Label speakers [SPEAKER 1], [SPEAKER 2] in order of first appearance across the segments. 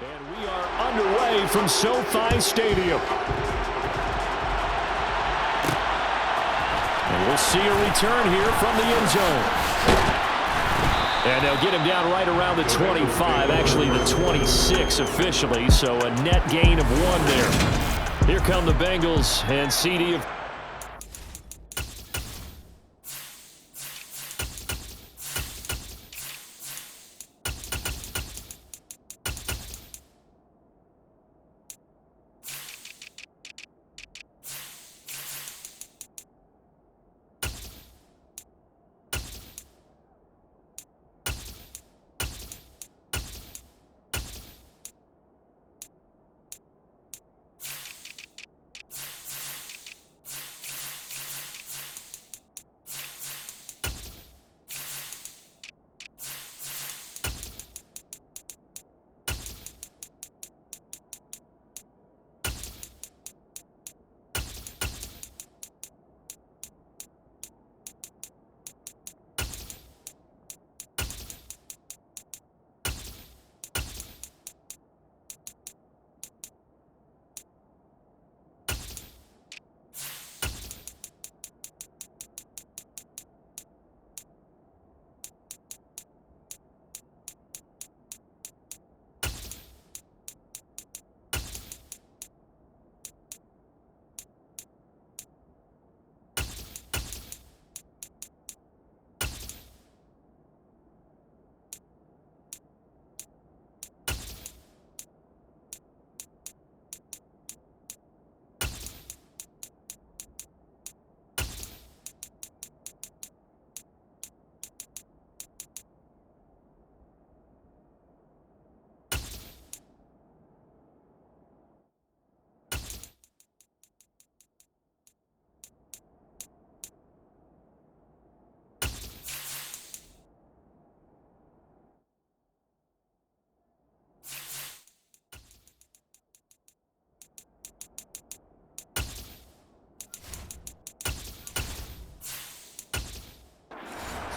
[SPEAKER 1] And we are underway from SoFi Stadium. And we'll see a return here from the end zone. And they'll get him down right around the 25, actually the 26 officially, so a net gain of 1 there. Here come the Bengals, and CD of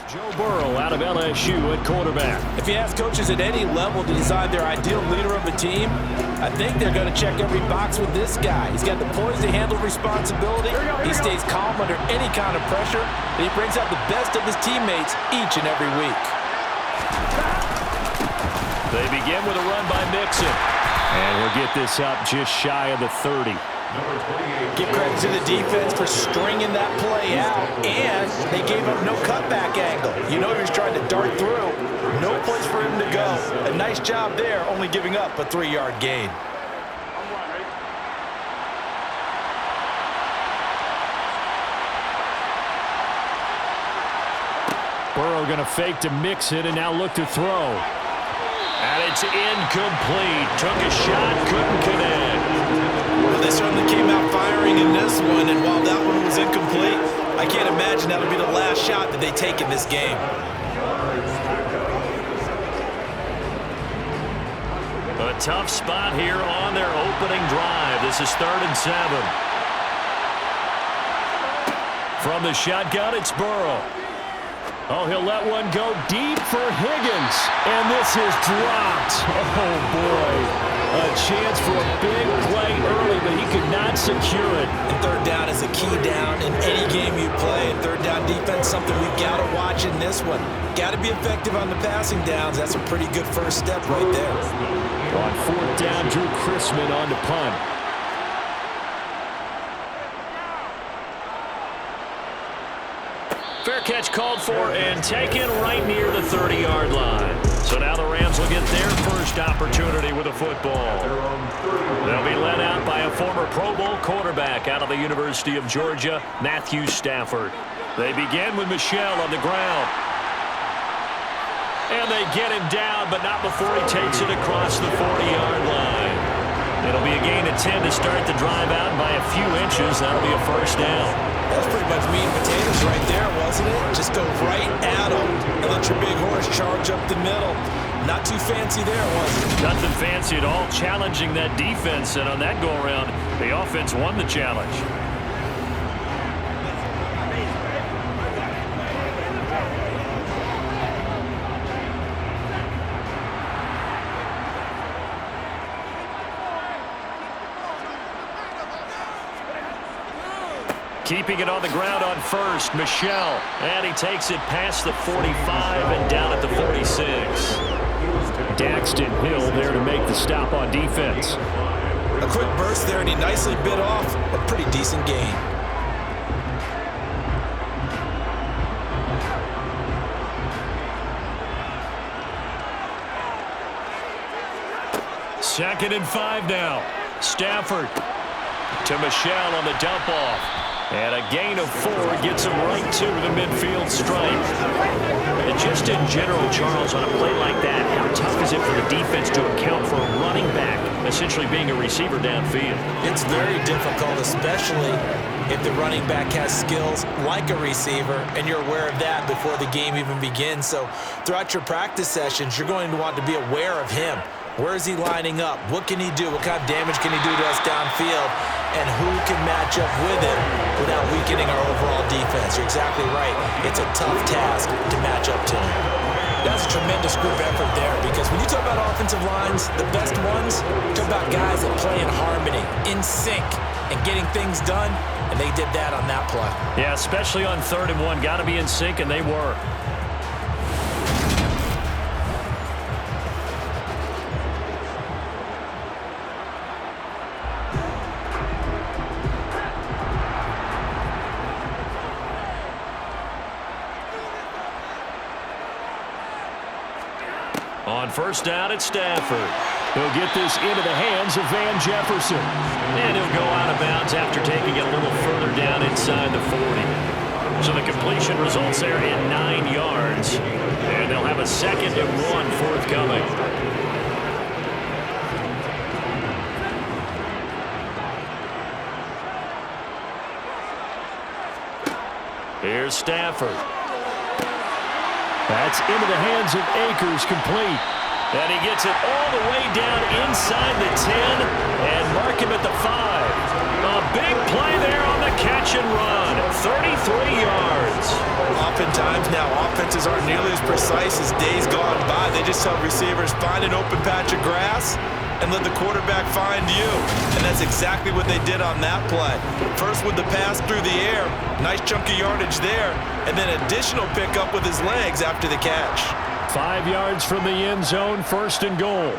[SPEAKER 1] Joe Burrow out of LSU at quarterback.
[SPEAKER 2] If you ask coaches at any level to decide their ideal leader of a team, I think they're going to check every box with this guy. He's got the poise to handle responsibility. He stays calm under any kind of pressure, and he brings out the best of his teammates each and every week.
[SPEAKER 1] They begin with a run by Mixon. And we'll get this up just shy of the 30.
[SPEAKER 2] Give credit to the defense for stringing that play out, and they gave up no cutback angle. You know he was trying to dart through. No place for him to go. A nice job there, only giving up a 3-yard gain.
[SPEAKER 1] Burrow going to fake to Mixon and now look to throw. And it's incomplete. Took a shot, couldn't connect.
[SPEAKER 2] Well, they certainly came out firing in this one, and while that one was incomplete, I can't imagine that'll be the last shot that they take in this game.
[SPEAKER 1] A tough spot here on their opening drive. This is 3rd and 7. From the shotgun, it's Burrow. Oh, he'll let one go deep for Higgins. And this is dropped. Oh, boy. A chance for a big play early, but he could not secure it.
[SPEAKER 2] And 3rd down is a key down in any game you play. And 3rd down defense, something we've got to watch in this one. Got to be effective on the passing downs. That's a pretty good first step right there.
[SPEAKER 1] On 4th down, Drew Chrisman on to punt. Fair catch called for and taken right near the 30-yard line. So now the Rams will get their first opportunity with a football. They'll be led out by a former Pro Bowl quarterback out of the University of Georgia, Matthew Stafford. They begin with Michel on the ground. And they get him down, but not before he takes it across the 40-yard line. It'll be a gain of 10 to start the drive out by a few inches. That'll be a first down.
[SPEAKER 2] That's pretty much meat and potatoes right there, wasn't it? Just go right at them and let your big horse charge up the middle. Not too fancy there, was it?
[SPEAKER 1] Nothing fancy at all, challenging that defense. And on that go-around, the offense won the challenge. Keeping it on the ground on first, Michel. And he takes it past the 45 and down at the 46. Daxton Hill there to make the stop on defense.
[SPEAKER 2] A quick burst there, and he nicely bit off a pretty decent gain.
[SPEAKER 1] Second and 5 now. Stafford to Michel on the dump off. And a gain of 4 gets him right to the midfield stripe. And just in general, Charles, on a play like that, how tough is it for the defense to account for a running back essentially being a receiver downfield?
[SPEAKER 2] It's very difficult, especially if the running back has skills like a receiver, and you're aware of that before the game even begins. So throughout your practice sessions, you're going to want to be aware of him. Where is he lining up? What can he do? What kind of damage can he do to us downfield? And who can match up with him without weakening our overall defense? You're exactly right. It's a tough task to match up to him. That's a tremendous group effort there, because when you talk about offensive lines, the best ones, talk about guys that play in harmony, in sync, and getting things done, and they did that on that play.
[SPEAKER 1] Yeah, especially on 3rd and 1. Got to be in sync, and they were. On first down, it's Stafford. He'll get this into the hands of Van Jefferson. And he'll go out of bounds after taking it a little further down inside the 40. So the completion results there in 9 yards. And they'll have a 2nd and 1 forthcoming. Here's Stafford. That's into the hands of Akers, complete. And he gets it all the way down inside the 10 and mark him at the 5. A big play there on the catch and run. 33 yards.
[SPEAKER 2] Oftentimes now, offenses aren't nearly as precise as days gone by. They just tell receivers, find an open patch of grass and let the quarterback find you. And that's exactly what they did on that play. First with the pass through the air, nice chunk of yardage there, and then additional pickup with his legs after the catch.
[SPEAKER 1] 5 yards from the end zone, 1st and goal.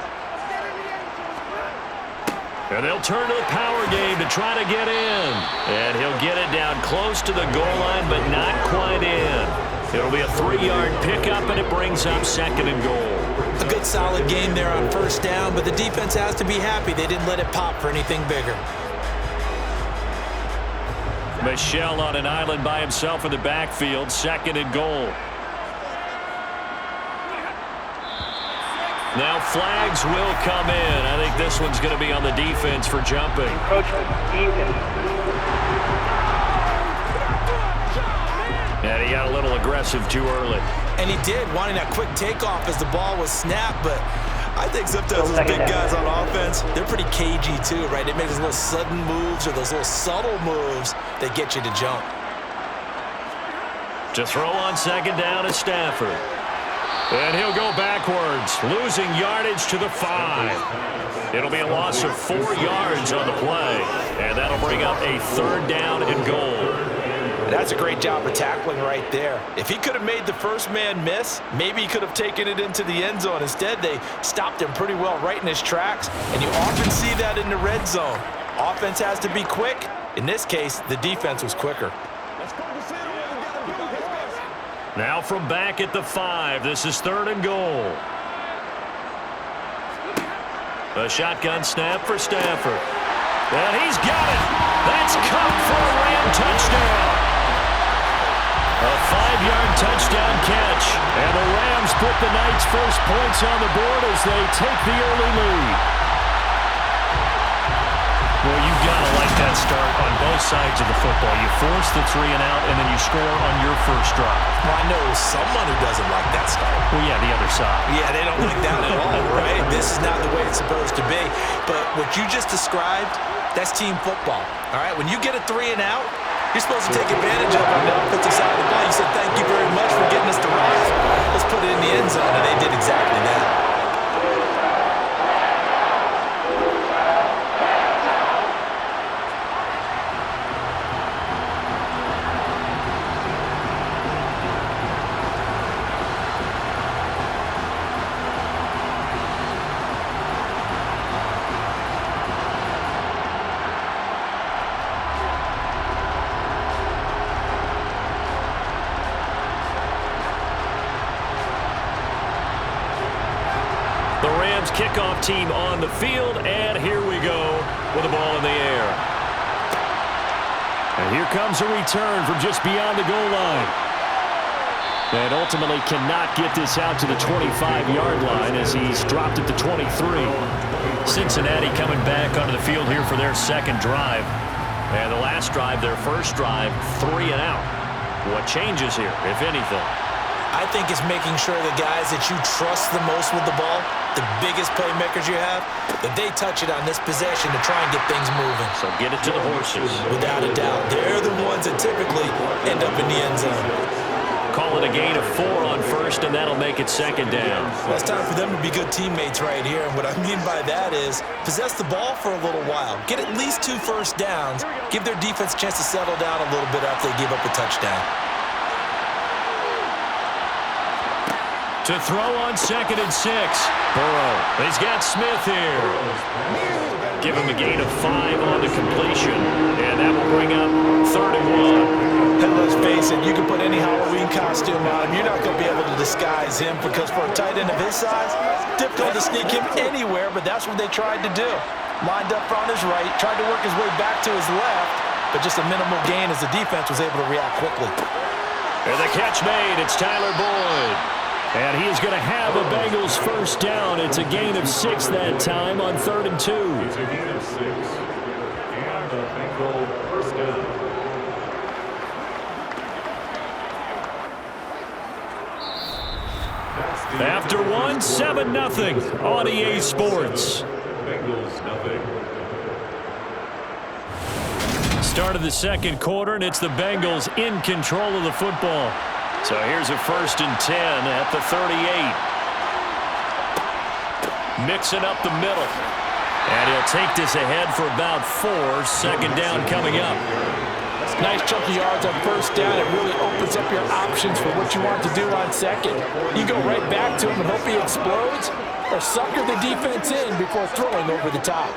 [SPEAKER 1] And they'll turn to the power game to try to get in. And he'll get it down close to the goal line, but not quite in. It'll be a 3-yard pickup, and it brings up 2nd and goal.
[SPEAKER 2] A good solid game there on first down, but the defense has to be happy they didn't let it pop for anything bigger.
[SPEAKER 1] Michel on an island by himself in the backfield, 2nd and goal. Now flags will come in. I think this one's going to be on the defense for jumping. And he got a little aggressive too early.
[SPEAKER 2] And he did, wanting that quick takeoff as the ball was snapped, but I think sometimes those big guys on offense, they're pretty cagey too, right? They make those little sudden moves or those little subtle moves that get you to jump.
[SPEAKER 1] To throw on 2nd down is Stafford. And he'll go backwards, losing yardage to the 5. It'll be a loss of 4 yards on the play, and that'll bring up a 3rd down and goal.
[SPEAKER 2] That's a great job of tackling right there. If he could have made the first man miss, maybe he could have taken it into the end zone. Instead, they stopped him pretty well right in his tracks, and you often see that in the red zone. Offense has to be quick. In this case, the defense was quicker.
[SPEAKER 1] Now from back at the 5, this is 3rd and goal. A shotgun snap for Stafford. And he's got it. That's Cup for a Ram touchdown. A 5-yard touchdown catch. And the Rams put the night's first points on the board as they take the early lead. Well, you've got to like that start on both sides of the football. You force the 3 and out, and then you score on your first drive.
[SPEAKER 2] Well, I know someone who doesn't like that start.
[SPEAKER 1] Well, yeah, the other side.
[SPEAKER 2] Yeah, they don't like that at all, right? This is not the way it's supposed to be. But what you just described, that's team football, all right? When you get a 3 and out, you're supposed to take advantage of it on the offensive side of the ball. You said, thank you very much for getting us the rock. Let's put it in the end zone, and they did exactly that.
[SPEAKER 1] Rams kickoff team on the field, and here we go with the ball in the air. And here comes a return from just beyond the goal line. And ultimately cannot get this out to the 25-yard line as he's dropped it to 23. Cincinnati coming back onto the field here for their second drive. And the last drive, their first drive, 3 and out. What changes here, if anything?
[SPEAKER 2] I think it's making sure the guys that you trust the most with the ball, the biggest playmakers you have, that they touch it on this possession to try and get things moving.
[SPEAKER 1] So get it to the horses.
[SPEAKER 2] Without a doubt. They're the ones that typically end up in the end zone.
[SPEAKER 1] Call it a gain of 4 on first, and that'll make it second down.
[SPEAKER 2] Well, it's time for them to be good teammates right here. And what I mean by that is possess the ball for a little while. Get at least 2 first downs. Give their defense a chance to settle down a little bit after they give up a touchdown.
[SPEAKER 1] To throw on 2nd and 6. Burrow. He's got Smith here. Give him a gain of 5 on the completion. And that will bring up 3rd and 1.
[SPEAKER 2] And let's face it, you can put any Halloween costume on him. You're not going to be able to disguise him because for a tight end of his size, difficult to sneak him anywhere, but that's what they tried to do. Lined up on his right, tried to work his way back to his left, but just a minimal gain as the defense was able to react quickly.
[SPEAKER 1] And the catch made. It's Tyler Boyd. And he is going to have a Bengals first down. It's a gain of 6 that time on 3rd and 2.
[SPEAKER 3] It's a gain of 6. And a Bengal first down.
[SPEAKER 1] After 1, 7-0 on EA Sports.
[SPEAKER 3] Bengals nothing.
[SPEAKER 1] Start of the second quarter, and it's the Bengals in control of the football. So here's a 1st and 10 at the 38. Mixing up the middle. And he'll take this ahead for about 4. 2nd down coming up.
[SPEAKER 2] Nice chunky yards on first down. It really opens up your options for what you want to do on second. You go right back to him and hope he explodes, or sucker the defense in before throwing over the top.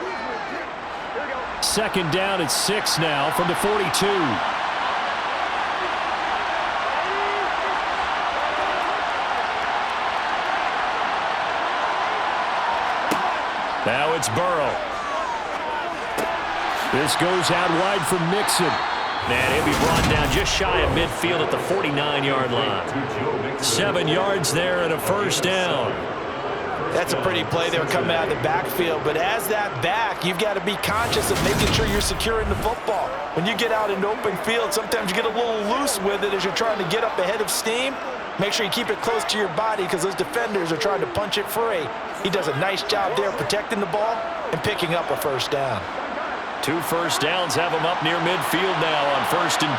[SPEAKER 1] 2nd down at 6 now from the 42. Now it's Burrow. This goes out wide for Mixon. And he'll be brought down just shy of midfield at the 49-yard line. 7 yards there and a first down.
[SPEAKER 2] That's a pretty play there coming out of the backfield. But as that back, you've got to be conscious of making sure you're securing the football. When you get out into open field, sometimes you get a little loose with it as you're trying to get up ahead of steam. Make sure you keep it close to your body because those defenders are trying to punch it free. He does a nice job there protecting the ball and picking up a first down.
[SPEAKER 1] 2 first downs have him up near midfield now on 1st and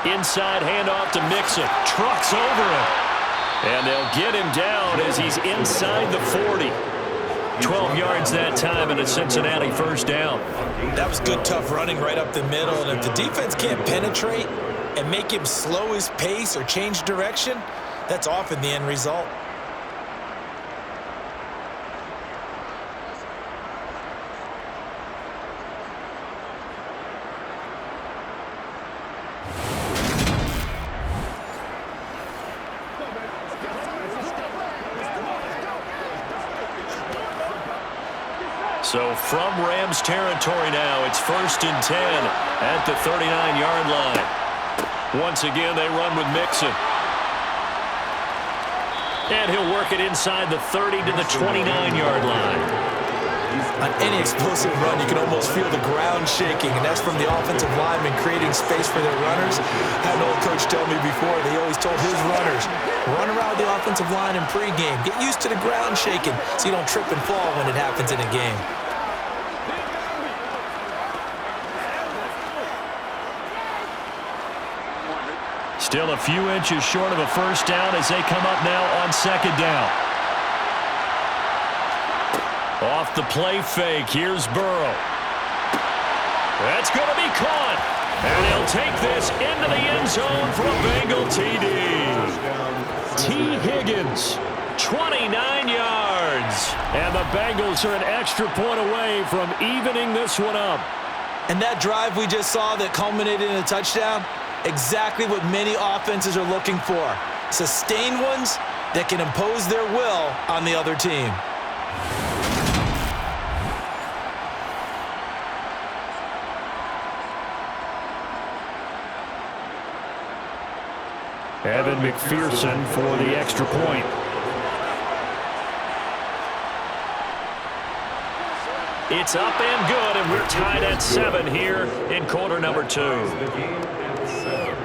[SPEAKER 1] 10. Inside handoff to Mixon. Trucks over him. And they'll get him down as he's inside the 40. 12 yards that time and a Cincinnati first down.
[SPEAKER 2] That was good, tough running right up the middle. And if the defense can't penetrate and make him slow his pace or change direction, that's often the end result.
[SPEAKER 1] So from Rams territory now, it's 1st and 10 at the 39-yard line. Once again, they run with Mixon. And he'll work it inside the 30 to the 29-yard line.
[SPEAKER 2] On any explosive run, you can almost feel the ground shaking, and that's from the offensive linemen creating space for their runners. I had an old coach tell me before, they always told his runners, run around the offensive line in pregame. Get used to the ground shaking so you don't trip and fall when it happens in a game.
[SPEAKER 1] Still a few inches short of a first down as they come up now on 2nd down. Off the play fake, here's Burrow. That's going to be caught. And he'll take this into the end zone for a Bengal TD. T. Higgins, 29 yards. And the Bengals are an extra point away from evening this one up.
[SPEAKER 2] And that drive we just saw that culminated in a touchdown, exactly what many offenses are looking for. sustained ones that can impose their will on the other team.
[SPEAKER 1] Evan McPherson for the extra point. It's up and good, and we're tied at 7 here in quarter number 2.
[SPEAKER 3] The game at 7.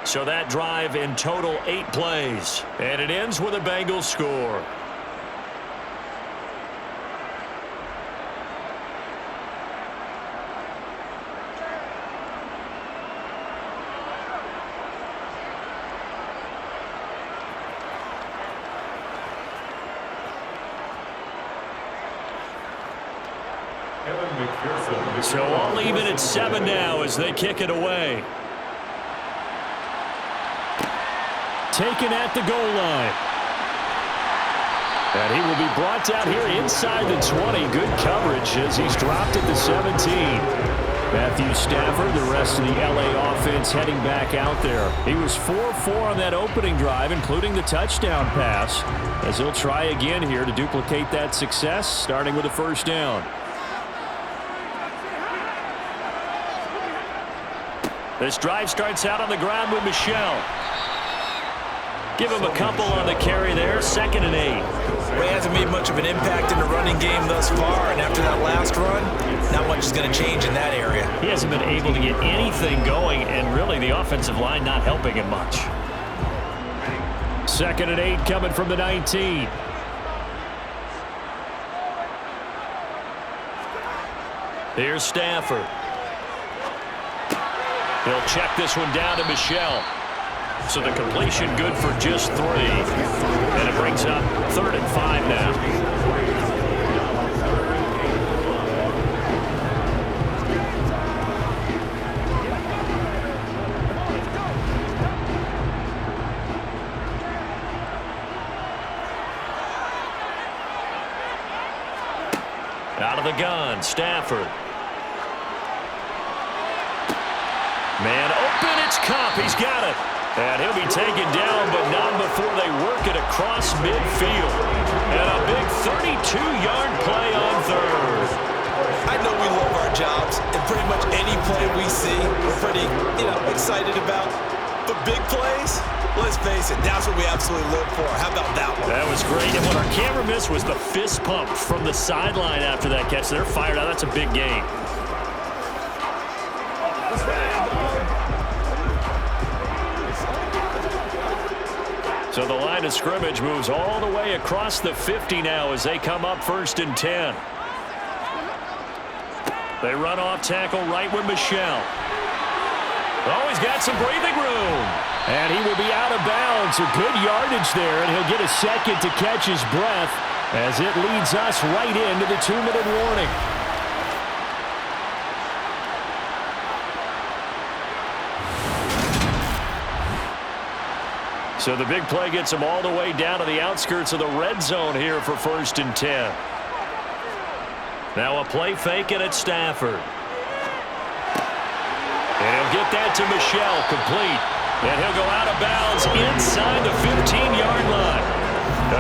[SPEAKER 1] So that drive in total 8 plays, and it ends with a Bengals score. So all even at 7 now as they kick it away. Taken at the goal line. And he will be brought down here inside the 20. Good coverage as he's dropped at the 17. Matthew Stafford, the rest of the LA offense heading back out there. He was 4-4 on that opening drive, including the touchdown pass, as he'll try again here to duplicate that success, starting with a first down. This drive starts out on the ground with Michelle. Give him a couple on the carry there, 2nd and 8.
[SPEAKER 2] Well, he hasn't made much of an impact in the running game thus far, and after that last run, not much is going to change in that area.
[SPEAKER 1] He hasn't been able to get anything going, and really the offensive line not helping him much. 2nd and 8 coming from the 19. Here's Stafford. He'll check this one down to Michelle. So the completion good for just 3. And it brings up 3rd and 5 now. Out of the gun, Stafford. Man open, it's Cup. He's got it. And he'll be taken down, but not before they work it across midfield. And a big 32-yard play on 3rd.
[SPEAKER 2] I know we love our jobs, and pretty much any play we see, we're pretty, excited about. But big plays, let's face it, that's what we absolutely live for. How about that one?
[SPEAKER 1] That was great. And what our camera missed was the fist pump from the sideline after that catch. They're fired out. That's a big game. So the line of scrimmage moves all the way across the 50 now as they come up 1st and 10. They run off tackle right with Michelle. Oh, he's got some breathing room. And he will be out of bounds. A good yardage there, and he'll get a second to catch his breath as it leads us right into the 2-minute warning. So the big play gets him all the way down to the outskirts of the red zone here for 1st and 10. Now a play fake, and it's Stafford. And he'll get that to Michelle, complete. And he'll go out of bounds inside the 15-yard line.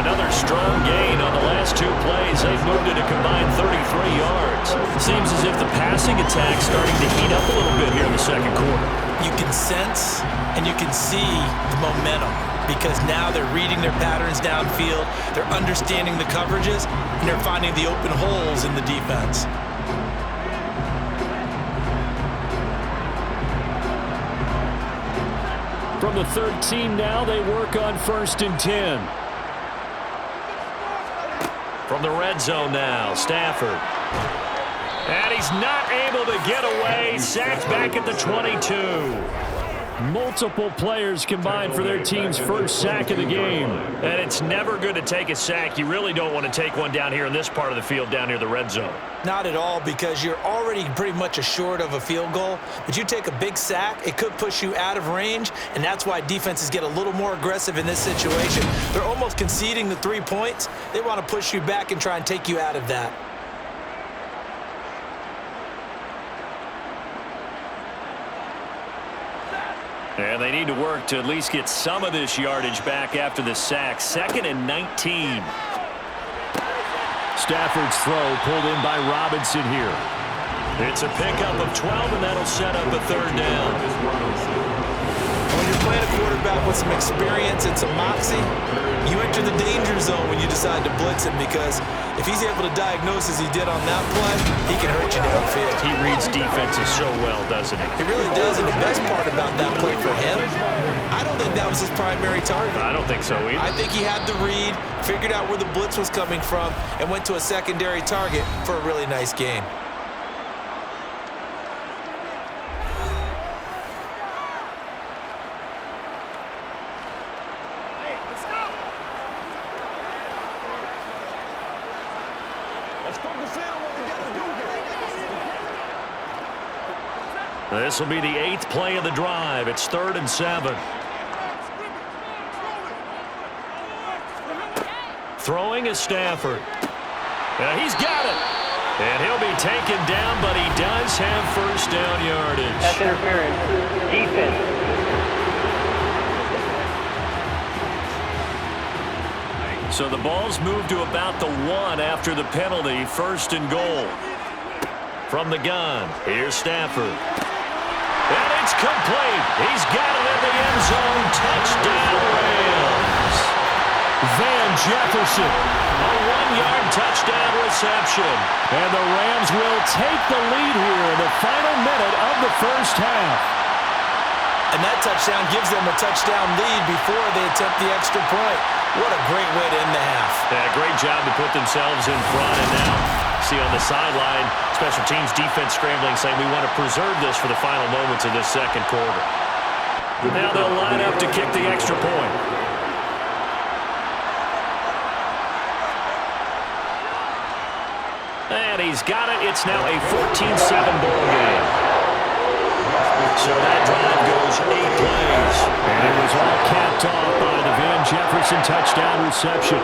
[SPEAKER 1] Another strong gain on the last 2 plays. They've moved it a combined 33 yards. Seems as if the passing attack's starting to heat up a little bit here in the 2nd quarter.
[SPEAKER 2] You can sense and you can see the momentum because now they're reading their patterns downfield, they're understanding the coverages, and they're finding the open holes in the defense.
[SPEAKER 1] From the 13 now, they work on 1st and 10. From the red zone now, Stafford. And he's not able to get away. Sacked back at the 22. Multiple players combined for their team's first sack of the game. And it's never good to take a sack. You really don't want to take one down here in this part of the field, down near the red zone.
[SPEAKER 2] Not at all, because you're already pretty much assured of a field goal. But you take a big sack, it could push you out of range, and that's why defenses get a little more aggressive in this situation. They're almost conceding the 3 points. They want to push you back and try and take you out of that.
[SPEAKER 1] And they need to work to at least get some of this yardage back after the sack. 2nd and 19. Stafford's throw pulled in by Robinson here. It's a pickup of 12, and that'll set up a 3rd down.
[SPEAKER 2] When you're playing a quarterback with some experience and some moxie, you enter the danger zone when you decide to blitz him, because if he's able to diagnose as he did on that play, he can hurt you downfield.
[SPEAKER 1] He reads defenses so well, doesn't he?
[SPEAKER 2] He really does, and the best part about that play for him, I don't think that was his primary target.
[SPEAKER 1] I don't think so either.
[SPEAKER 2] I think he had the read, figured out where the blitz was coming from, and went to a secondary target for a really nice game.
[SPEAKER 1] This will be the 8th play of the drive. It's 3rd and 7. Throwing is Stafford. He's got it. And he'll be taken down, but he does have first down yardage.
[SPEAKER 4] That's interference. Defense.
[SPEAKER 1] So the ball's moved to about the 1 after the penalty. 1st and goal. From the gun, here's Stafford. And it's complete. He's got it in the end zone. Touchdown, Rams. Van Jefferson, a 1-yard touchdown reception. And the Rams will take the lead here in the final minute of the first half.
[SPEAKER 2] And that touchdown gives them a touchdown lead before they attempt the extra point. What a great way to end the half.
[SPEAKER 1] Yeah, great job to put themselves in front. And now, see on the sideline, special teams defense scrambling, saying we want to preserve this for the final moments of this second quarter. Now they'll line up to kick the extra point. And he's got it. It's now a 14-7 ball game. So that drive goes 8 plays. And it was all capped off by the Van Jefferson touchdown reception.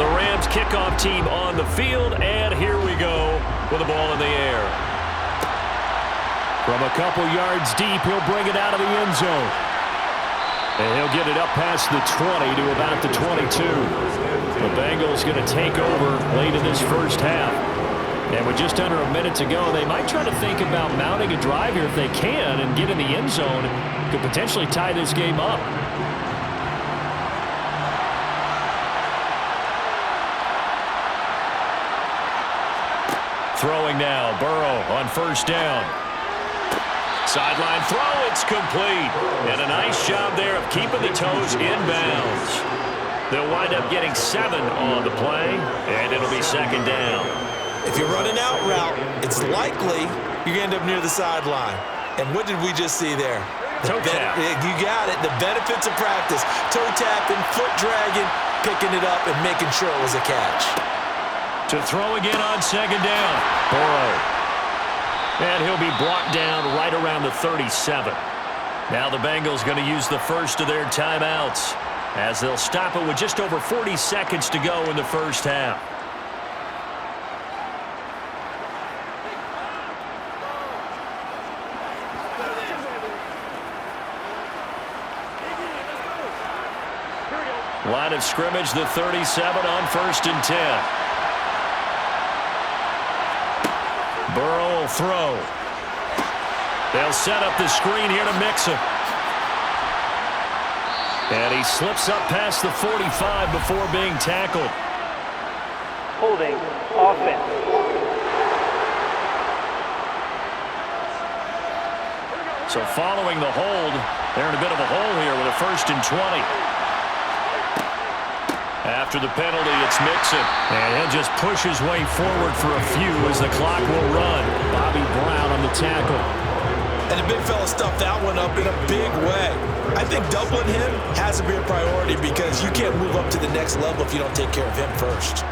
[SPEAKER 1] The Rams kickoff team on the field, and here we go with the ball in the air. From a couple yards deep, he'll bring it out of the end zone. And he'll get it up past the 20 to about the 22. The Bengals going to take over late in this first half. And with just under a minute to go, they might try to think about mounting a drive here if they can and get in the end zone. Could potentially tie this game up. Throwing now, Burrow on first down. Sideline throw, it's complete. And a nice job there of keeping the toes in bounds. They'll wind up getting 7 on the play, and it'll be second down.
[SPEAKER 2] If you're running out route, it's likely you're going to end up near the sideline. And what did we just see there?
[SPEAKER 1] Toe tap.
[SPEAKER 2] You got it. The benefits of practice. Toe tapping, foot dragging, picking it up, and making sure it was a catch.
[SPEAKER 1] To throw again on second down. Burrow. And he'll be brought down right around the 37. Now the Bengals going to use the first of their timeouts as they'll stop it with just over 40 seconds to go in the first half. Line of scrimmage, the 37 on 1st and 10. Burrow will throw. They'll set up the screen here to mix him. And he slips up past the 45 before being tackled.
[SPEAKER 4] Holding. Offense.
[SPEAKER 1] So following the hold, they're in a bit of a hole here with a 1st and 20. After the penalty, it's Mixon. And he'll just push his way forward for a few as the clock will run. Bobby Brown on the tackle.
[SPEAKER 2] And the big fella stuffed that one up in a big way. I think doubling him has to be a priority because you can't move up to the next level if you don't take care of him first.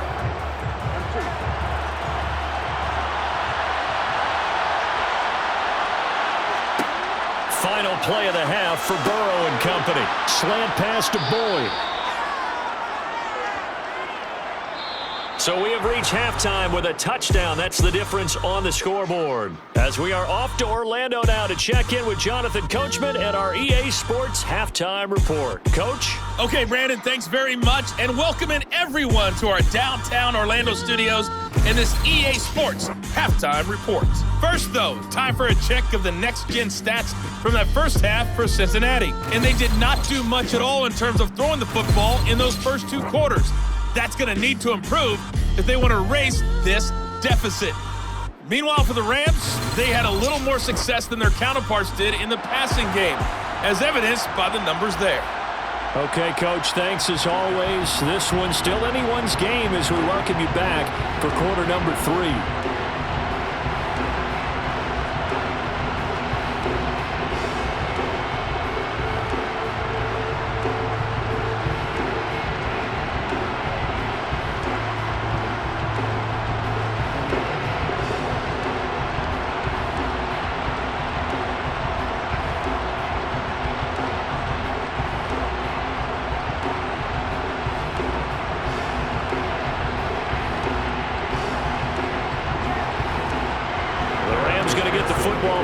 [SPEAKER 1] Final play of the half for Burrow and company. Slant pass to Boyd. So we have reached halftime with a touchdown. That's the difference on the scoreboard. As we are off to Orlando now to check in with Jonathan Coachman and our EA Sports Halftime Report. Coach?
[SPEAKER 5] Okay, Brandon, thanks very much. And welcome in everyone to our downtown Orlando studios in this EA Sports Halftime Report. First, though, time for a check of the next-gen stats from that first half for Cincinnati. And they did not do much at all in terms of throwing the football in those first 2 quarters. That's going to need to improve if they want to erase this deficit. Meanwhile, for the Rams, they had a little more success than their counterparts did in the passing game, as evidenced by the numbers there.
[SPEAKER 1] Okay, Coach, thanks as always. This one's still anyone's game as we welcome you back for quarter number 3.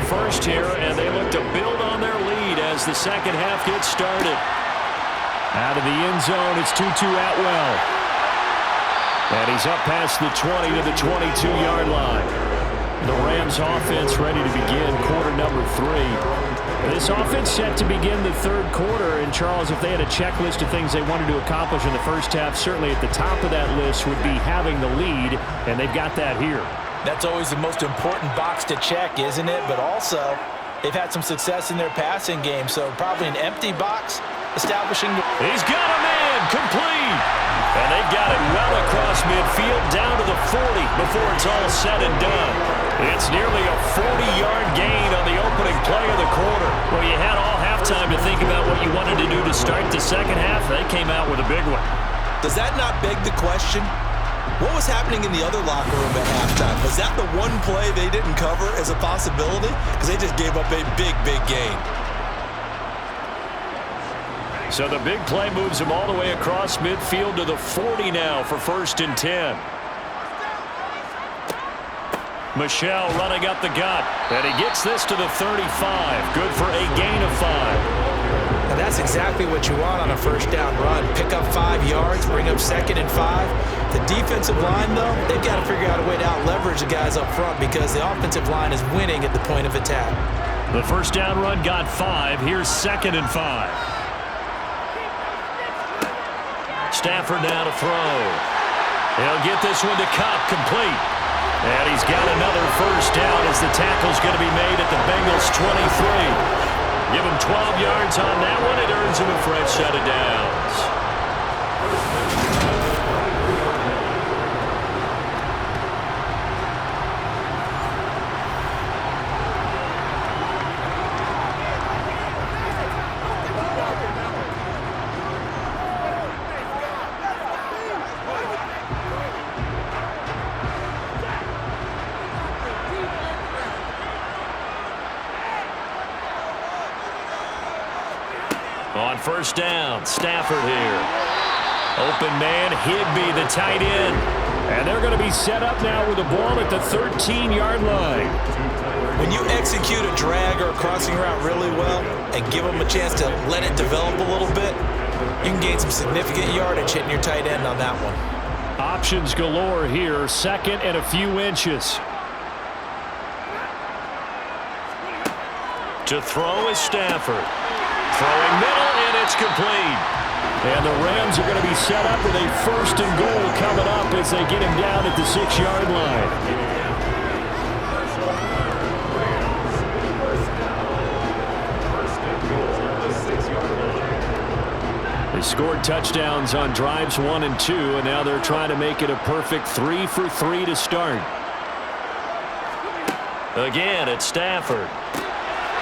[SPEAKER 1] First here, and they look to build on their lead as the second half gets started. Out of the end zone, it's Tutu Atwell. And he's up past the 20 to the 22-yard line. The Rams offense ready to begin quarter number 3. This offense set to begin the 3rd quarter. And, Charles, if they had a checklist of things they wanted to accomplish in the first half, certainly at the top of that list would be having the lead, and they've got that here.
[SPEAKER 2] That's always the most important box to check, isn't it? But also, they've had some success in their passing game, so probably an empty box establishing.
[SPEAKER 1] He's got a man, complete. And they've got it well across midfield down to the 40 before it's all said and done. It's nearly a 40-yard gain on the opening play of the quarter. Well, you had all halftime to think about what you wanted to do to start the second half. They came out with a big one.
[SPEAKER 2] Does that not beg the question? What was happening in the other locker room at halftime? Was that the one play they didn't cover as a possibility? Because they just gave up a big, big gain.
[SPEAKER 1] So the big play moves them all the way across midfield to the 40 now for 1st and 10. Michel running up the gut, and he gets this to the 35. Good for a gain of 5.
[SPEAKER 2] And that's exactly what you want on a first down run. Pick up 5 yards, bring up 2nd and 5. The defensive line, though, they've got to figure out a way to out-leverage the guys up front because the offensive line is winning at the point of attack.
[SPEAKER 1] The first down run got 5. Here's 2nd and 5. Stafford now to throw. He'll get this one to Cup, complete. And he's got another first down as the tackle's going to be made at the Bengals 23. Give him 12 yards on that one. It earns him a fresh set of downs. On first down, Stafford here. Open man, Higby, the tight end. And they're going to be set up now with the ball at the 13-yard line.
[SPEAKER 2] When you execute a drag or a crossing route really well and give them a chance to let it develop a little bit, you can gain some significant yardage hitting your tight end on that one.
[SPEAKER 1] Options galore here, 2nd and a few inches. To throw is Stafford. Throwing middle, and It's complete. And the Rams are going to be set up with a 1st and goal coming up as they get him down at the 6-yard line. They scored touchdowns on drives 1 and 2, and now they're trying to make it a perfect 3 for 3 to start. Again, it's Stafford.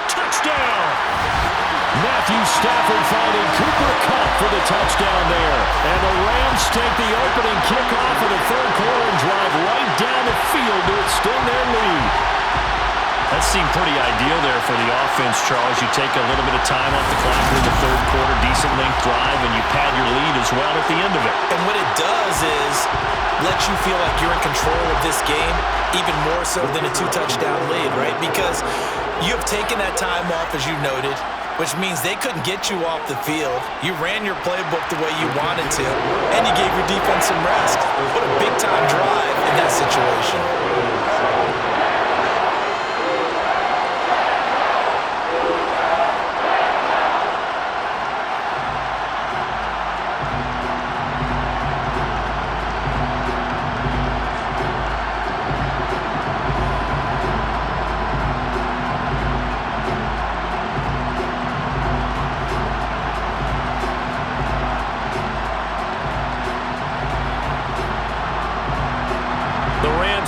[SPEAKER 1] Touchdown! Matthew Stafford finding Cooper Kupp for the touchdown there. And the Rams take the opening kickoff of the 3rd quarter and drive right down the field to extend their lead.
[SPEAKER 6] That seemed pretty ideal there for the offense, Charles. You take a little bit of time off the clock in the 3rd quarter, decent length drive, and you pad your lead as well at the end of it.
[SPEAKER 2] And what it does is let you feel like you're in control of this game, even more so than a 2-touchdown lead, right? Because you have taken that time off, as you noted, which means they couldn't get you off the field. You ran your playbook the way you wanted to, and you gave your defense some rest. What a big-time drive in that situation.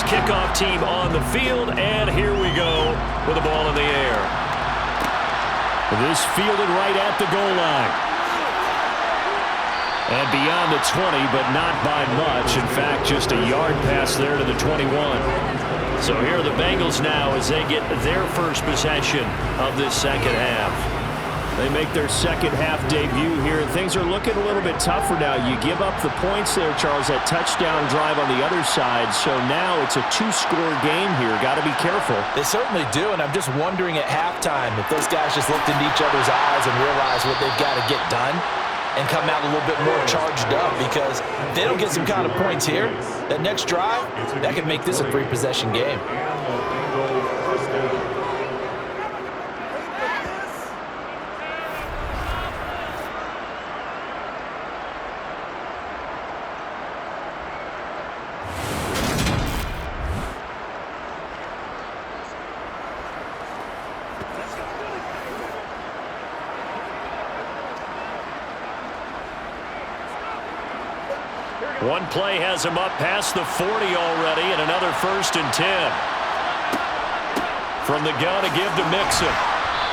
[SPEAKER 1] Kickoff team on the field, and here we go with the ball in the air. This fielded right at the goal line. And beyond the 20, but not by much. In fact, just a yard pass there to the 21. So here are the Bengals now as they get their first possession of this 2nd half. They make their 2nd half debut here, and things are looking a little bit tougher now. You give up the points there, Charles, that touchdown drive on the other side. So now it's a 2-score game here. Got to be careful.
[SPEAKER 2] They certainly do, and I'm just wondering at halftime if those guys just looked into each other's eyes and realized what they've got to get done and come out a little bit more charged up, because if they don't get some kind of points here, that next drive, that could make this a 3-possession game.
[SPEAKER 1] One play has him up past the 40 already, and another 1st and 10. From the gun to give to Mixon.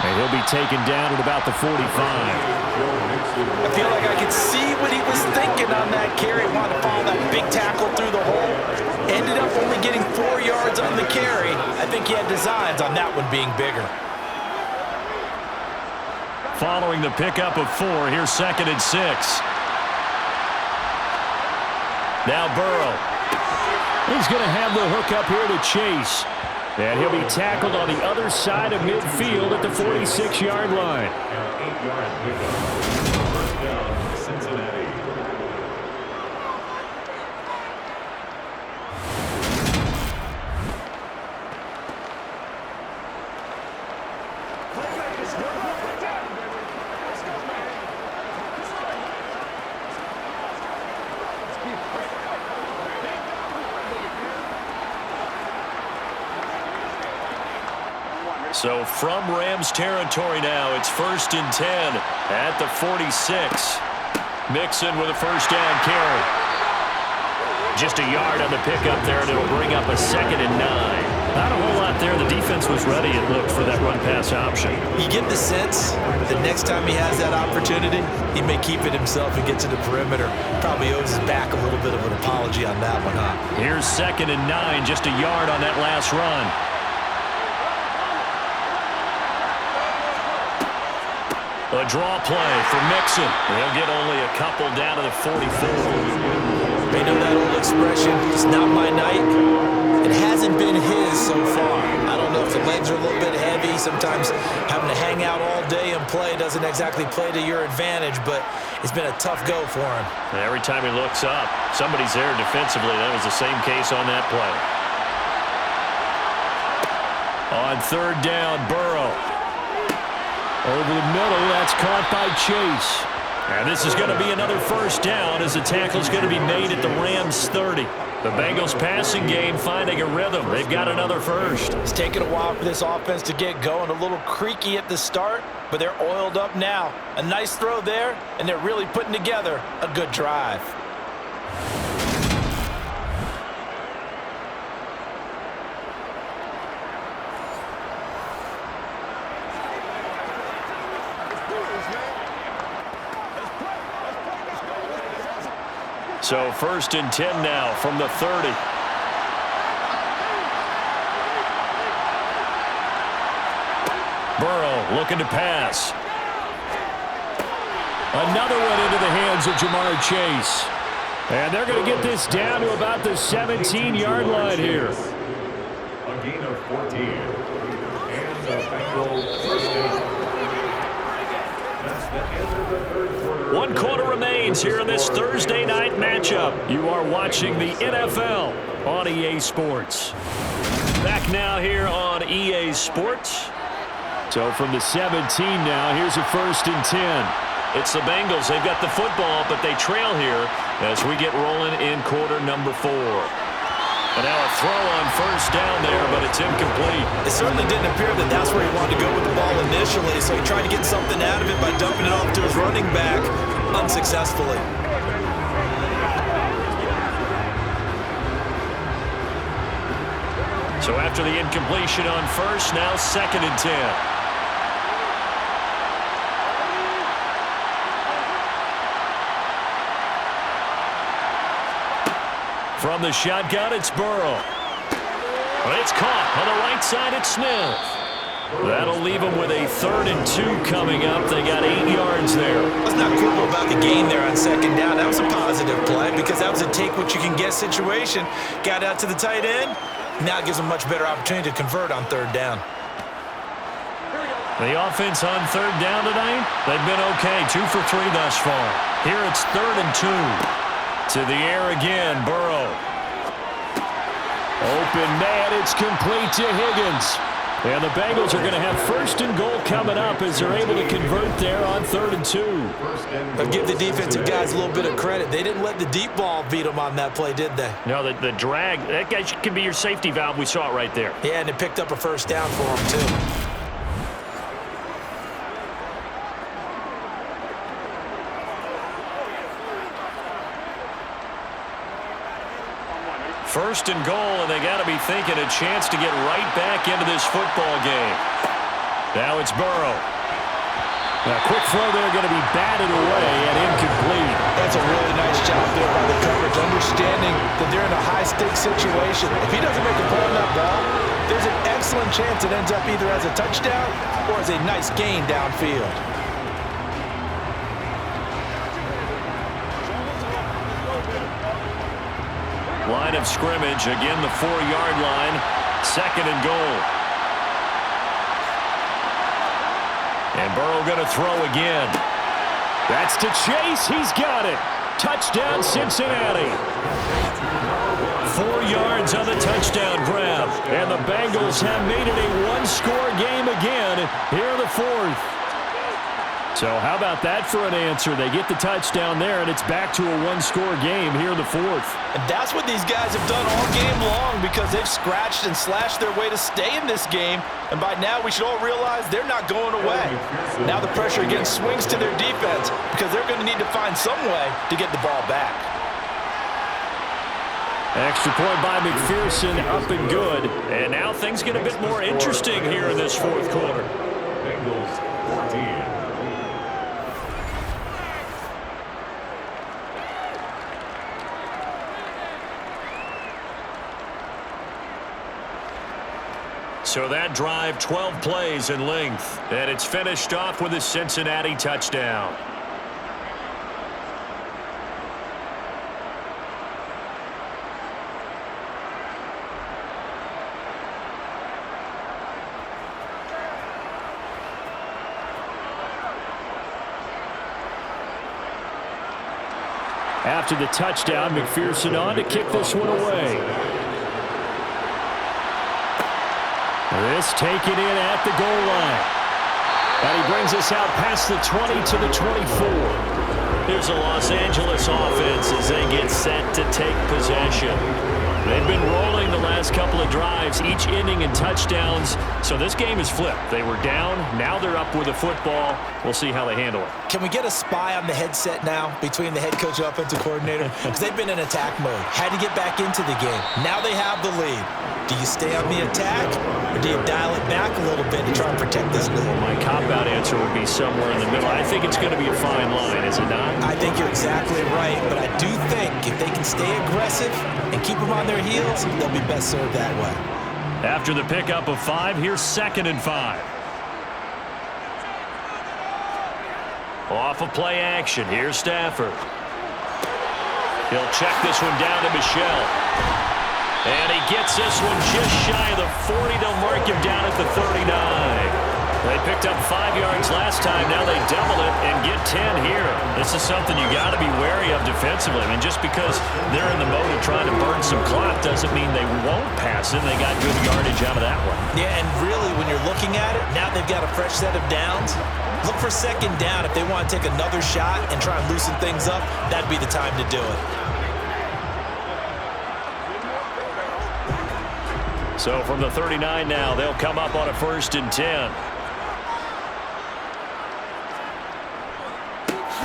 [SPEAKER 1] And he'll be taken down at about the 45.
[SPEAKER 2] I feel like I could see what he was thinking on that carry. Wanted to follow that big tackle through the hole. Ended up only getting 4 yards on the carry. I think he had designs on that one being bigger.
[SPEAKER 1] Following the pickup of 4, here's 2nd and 6. Now Burrow. He's going to have the hook up here to Chase. And he'll be tackled on the other side of midfield at the 46-yard line.
[SPEAKER 3] And 8-yard pickup. 1st down, Cincinnati.
[SPEAKER 1] So from Rams territory now, it's 1st and 10 at the 46. Mixon with a 1st down carry. Just a yard on the pickup there, and it'll bring up a 2nd and 9. Not a whole lot there. The defense was ready, it looked, for that run-pass option.
[SPEAKER 2] You get the sense that next time he has that opportunity, he may keep it himself and get to the perimeter. Probably owes his back a little bit of an apology on that one, huh?
[SPEAKER 1] Here's 2nd and 9, just a yard on that last run. A draw play for Mixon. He'll get only a couple down to the 44.
[SPEAKER 2] They know that old expression, it's not my night. It hasn't been his so far. I don't know if the legs are a little bit heavy. Sometimes having to hang out all day and play doesn't exactly play to your advantage, but it's been a tough go for him.
[SPEAKER 1] And every time he looks up, somebody's there defensively. That was the same case on that play. On 3rd down, Burrow. Over the middle, that's caught by Chase. And this is going to be another first down as the tackle is going to be made at the Rams 30. The Bengals passing game finding a rhythm. They've got another first.
[SPEAKER 2] It's taken a while for this offense to get going. A little creaky at the start, but they're oiled up now. A nice throw there, and they're really putting together a good drive.
[SPEAKER 1] So first and 10 now from the 30. Burrow looking to pass. Another one into the hands of Jamar Chase. And they're going to get this down to about the 17-yard line here.
[SPEAKER 3] A gain of 14. And the Bengals first down. That's the end of the third quarter.
[SPEAKER 1] 1 quarter remains here in this Thursday night matchup. You are watching the NFL on EA Sports. Back now here on EA Sports. So from the 17 now, here's a first and 10. It's the Bengals. They've got the football, but they trail here as we get rolling in quarter number 4. And now a throw on first down there, but it's incomplete.
[SPEAKER 2] It certainly didn't appear that that's where he wanted to go with the ball initially, so he tried to get something out of it by dumping it off to his running back unsuccessfully.
[SPEAKER 1] So after the incompletion on first, now second and 10. From the shotgun, it's Burrow. It's caught on the right side. It's Smith. That'll leave them with a 3rd and 2 coming up. They got 8 yards there.
[SPEAKER 2] That's not cool about the gain there on second down. That was a positive play because that was a take-what-you-can-get situation. Got out to the tight end. Now it gives them a much better opportunity to convert on 3rd down.
[SPEAKER 1] The offense on 3rd down tonight, they've been okay. 2 for 3 thus far. Here it's 3rd and 2. To the air again, Burrow. Open man, it's complete to Higgins. And the Bengals are going to have 1st and goal coming up as they're able to convert there on 3rd and 2.
[SPEAKER 2] I'll give the defensive guys a little bit of credit. They didn't let the deep ball beat them on that play, did they?
[SPEAKER 1] No, the drag, that guy can be your safety valve. We saw it right there.
[SPEAKER 2] Yeah, and it picked up a first down for them, too.
[SPEAKER 1] First and goal, and they got to be thinking a chance to get right back into this football game. Now it's Burrow. A quick throw there, going to be batted away and incomplete.
[SPEAKER 2] That's a really nice job there by the coverage, understanding that they're in a high-stakes situation. If he doesn't make a play on that ball, there's an excellent chance it ends up either as a touchdown or as a nice gain downfield.
[SPEAKER 1] Line of scrimmage, again the 4-yard line, 2nd and goal. And Burrow going to throw again. That's to Chase, he's got it. Touchdown Cincinnati. 4 yards on the touchdown grab. And the Bengals have made it a 1-score game again here in the 4th. So how about that for an answer? They get the touchdown there, and it's back to a 1-score game here in the 4th.
[SPEAKER 2] And that's what these guys have done all game long because they've scratched and slashed their way to stay in this game. And by now, we should all realize they're not going away. Now the pressure again swings to their defense because they're going to need to find some way to get the ball back.
[SPEAKER 1] Extra point by McPherson, up and good. And now things get a bit more interesting here in this 4th quarter.
[SPEAKER 3] Bengals 14.
[SPEAKER 1] So that drive, 12 plays in length, and it's finished off with a Cincinnati touchdown. After the touchdown, McPherson on to kick this one away. This taken in at the goal line. And he brings us out past the 20 to the 24. Here's the Los Angeles offense as they get set to take possession. They've been rolling the last couple of drives, each inning in touchdowns. So this game is flipped. They were down. Now they're up with the football. We'll see how they handle it.
[SPEAKER 2] Can we get a spy on the headset now between the head coach and offensive coordinator? Because they've been in attack mode. Had to get back into the game. Now they have the lead. Do you stay on the attack, or do you dial it back a little bit to try and protect this lead?
[SPEAKER 1] Well, my cop-out answer would be somewhere in the middle. I think it's going to be a fine line, is it not?
[SPEAKER 2] I think you're exactly right, but I do think if they can stay aggressive and keep them on their heels, they'll be best served that way.
[SPEAKER 1] After the pickup of 5, here's 2nd and 5. Off of play action, here's Stafford. He'll check this one down to Michel. And he gets this one just shy of the 40. They'll mark him down at the 39. They picked up 5 yards last time. Now they double it and get 10 here. This is something you got to be wary of defensively. I mean, just because they're in the mode of trying to burn some clock doesn't mean they won't pass it. They got good yardage out of that one.
[SPEAKER 2] Yeah, and really, when you're looking at it, now they've got a fresh set of downs. Look for 2nd down. If they want to take another shot and try and loosen things up, that'd be the time to do it.
[SPEAKER 1] So from the 39 now, they'll come up on a 1st and 10.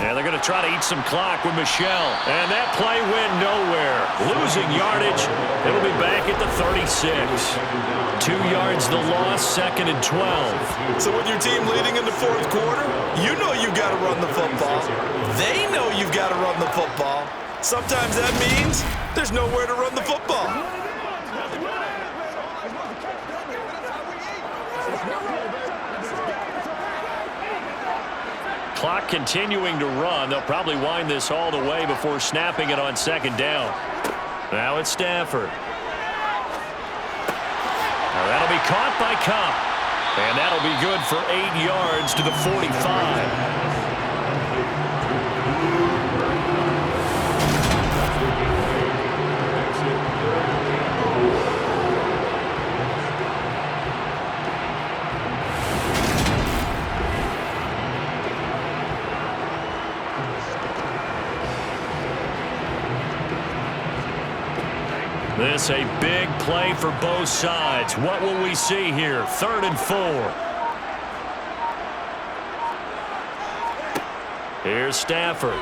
[SPEAKER 1] And they're going to try to eat some clock with Michel. And that play went nowhere. Losing yardage. It'll be back at the 36. 2 yards the loss, 2nd and 12.
[SPEAKER 2] So with your team leading in the 4th quarter, you know you've got to run the football. They know you've got to run the football. Sometimes that means there's nowhere to run the football.
[SPEAKER 1] Clock continuing to run. They'll probably wind this all the way before snapping it on 2nd down. Now it's Stafford. Now that'll be caught by Cup. And that'll be good for 8 yards to the 45. This a big play for both sides. What will we see here? 3rd and 4. Here's Stafford.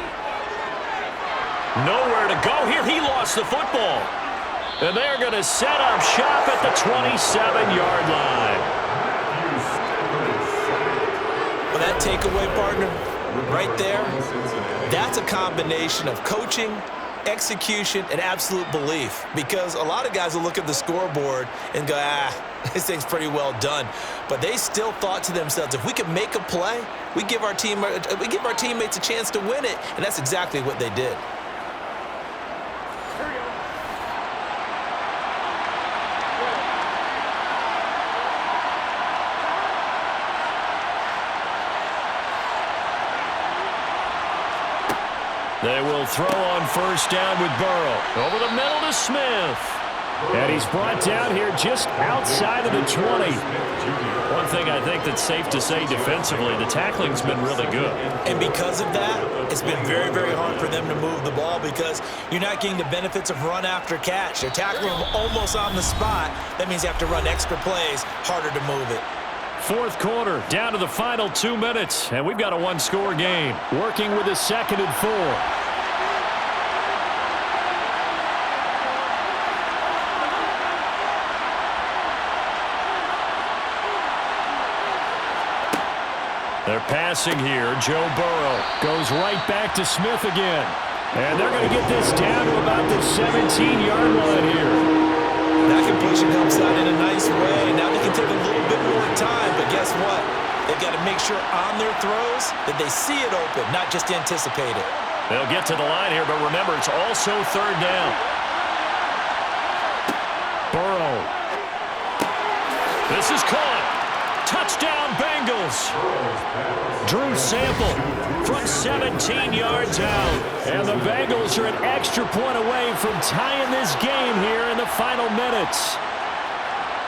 [SPEAKER 1] Nowhere to go here. He lost the football. And they're going to set up shop at the 27-yard line.
[SPEAKER 2] Well, that takeaway, partner, right there, that's a combination of coaching, execution, and absolute belief, because a lot of guys will look at the scoreboard and go, this thing's pretty well done. But they still thought to themselves, if we can make a play, we give our teammates a chance to win it, and that's exactly what they did.
[SPEAKER 1] They will throw on 1st down with Burrow. Over the middle to Smith. And he's brought down here just outside of the 20. One thing I think that's safe to say defensively, the tackling's been really good.
[SPEAKER 2] And because of that, it's been very, very hard for them to move the ball because you're not getting the benefits of run after catch. They're tackling them almost on the spot. That means you have to run extra plays, harder to move it.
[SPEAKER 1] 4th quarter, down to the final 2 minutes, and we've got a 1-score game. Working with a 2nd and 4. They're passing here. Joe Burrow goes right back to Smith again. And they're going to get this down to about the 17-yard line here.
[SPEAKER 2] That completion helps out in a nice way. Now they can take a little bit more time, but guess what? They've got to make sure on their throws that they see it open, not just anticipate it.
[SPEAKER 1] They'll get to the line here, but remember, it's also 3rd down. Burrow. This is caught. Touchdown, Bengals. Drew Sample from 17 yards out. And the Bengals are an extra point away from tying this game here in the final minutes.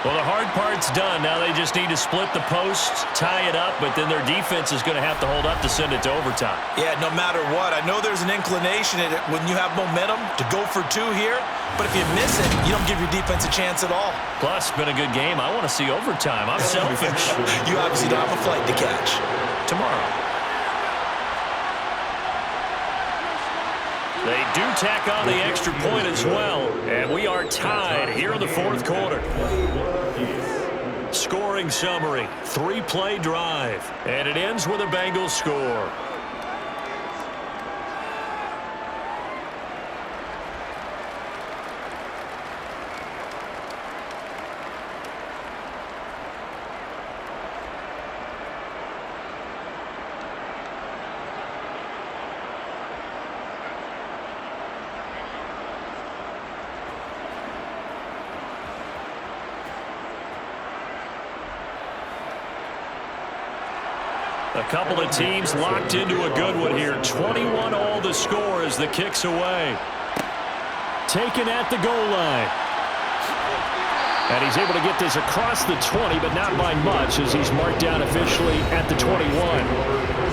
[SPEAKER 1] Well, the hard part's done. Now they just need to split the posts, tie it up, but then their defense is going to have to hold up to send it to overtime.
[SPEAKER 2] Yeah, no matter what. I know there's an inclination in it when you have momentum to go for two here, but if you miss it, you don't give your defense a chance at all.
[SPEAKER 1] Plus, it's been a good game. I want to see overtime. I'm selfish.
[SPEAKER 2] You obviously don't have a flight to catch.
[SPEAKER 1] Tomorrow. They do tack on the extra point as well. And we are tied here in the fourth quarter. Scoring summary, 3-play drive. And it ends with a Bengals score. A couple of teams locked into a good one here. 21 all the score as the kick's away. Taken at the goal line. And he's able to get this across the 20, but not by much as he's marked down officially at the 21.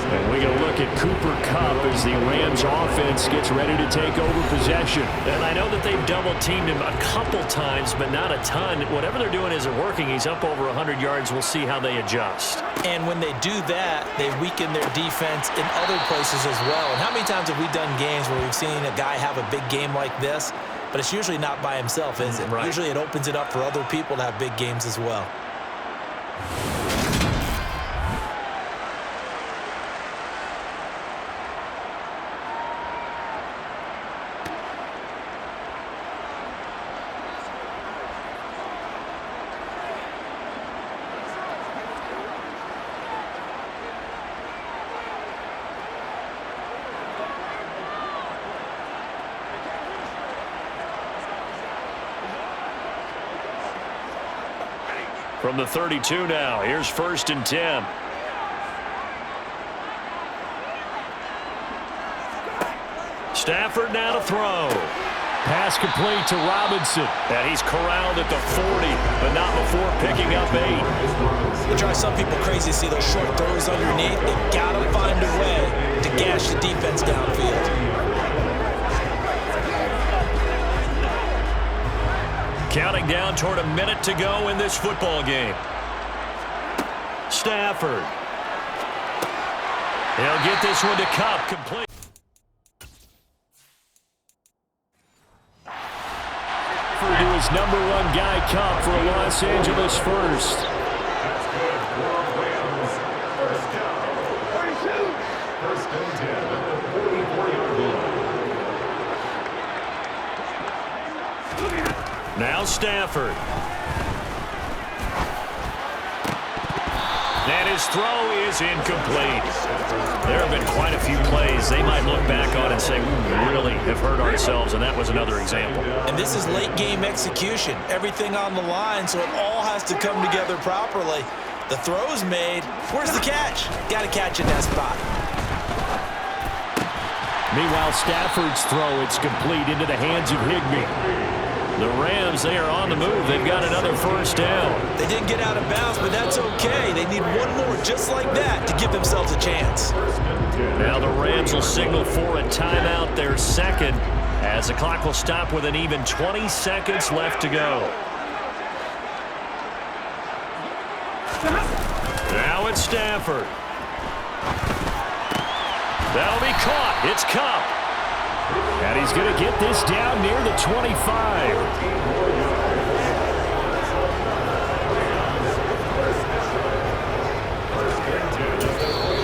[SPEAKER 1] And we got to look at Cooper Kupp as the Rams offense gets ready to take over possession. And I know that they've double-teamed him a couple times, but not a ton. Whatever they're doing isn't working. He's up over 100 yards. We'll see how they adjust.
[SPEAKER 2] And when they do that, they weaken their defense in other places as well. And how many times have we done games where we've seen a guy have a big game like this? But it's usually not by himself, is it?
[SPEAKER 1] Right.
[SPEAKER 2] Usually it opens it up for other people to have big games as well.
[SPEAKER 1] From the 32 now, here's 1st and 10. Stafford now to throw. Pass complete to Robinson. And he's corralled at the 40, but not before picking up 8.
[SPEAKER 2] It drives some people crazy to see those short throws underneath. They've got to find a way to gash the defense downfield.
[SPEAKER 1] Counting down toward a minute to go in this football game. Stafford. He'll get this one to Kupp, complete. To his number 1 guy, Kupp, for a Los Angeles first.
[SPEAKER 3] That's good for Rams. First down. 1st and 10 at the 44-yard line.
[SPEAKER 1] Now Stafford. And his throw is incomplete. There have been quite a few plays they might look back on and say, we really have hurt ourselves, and that was another example.
[SPEAKER 2] And this is late game execution. Everything on the line, so it all has to come together properly. The throw's made. Where's the catch? Got to catch in that spot.
[SPEAKER 1] Meanwhile, Stafford's throw, it's complete into the hands of Higbee. The Rams, they are on the move. They've got another first down.
[SPEAKER 2] They didn't get out of bounds, but that's okay. They need one more just like that to give themselves a chance.
[SPEAKER 1] Now the Rams will signal for a timeout, their second, as the clock will stop with an even 20 seconds left to go. Now it's Stafford. That'll be caught. It's Kupp. And he's going to get this down near the 25.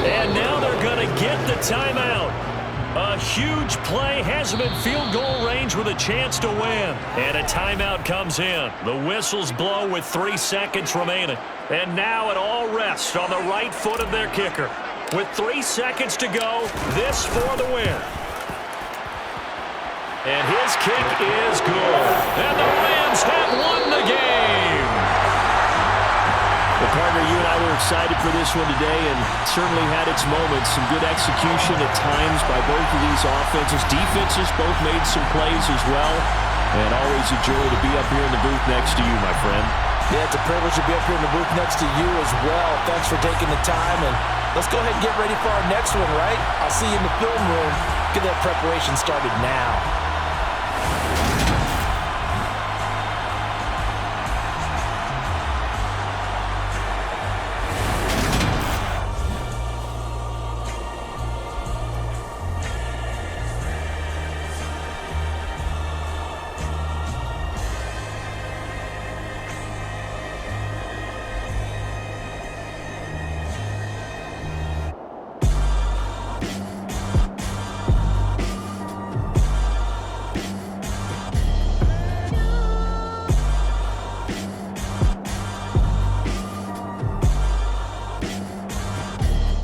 [SPEAKER 1] And now they're going to get the timeout. A huge play has him in field goal range with a chance to win. And a timeout comes in. The whistles blow with 3 seconds remaining. And now it all rests on the right foot of their kicker. With 3 seconds to go, this for the win. And his kick is good. And the Rams have won the game. Well, partner, you and I were excited for this one today and certainly had its moments. Some good execution at times by both of these offenses. Defenses both made some plays as well. And always a joy to be up here in the booth next to you, my friend.
[SPEAKER 2] Yeah, It's a privilege to be up here in the booth next to you as well. Thanks for taking the time, and let's go ahead and get ready for our next one, right? I'll see you in the film room. Get that preparation started now.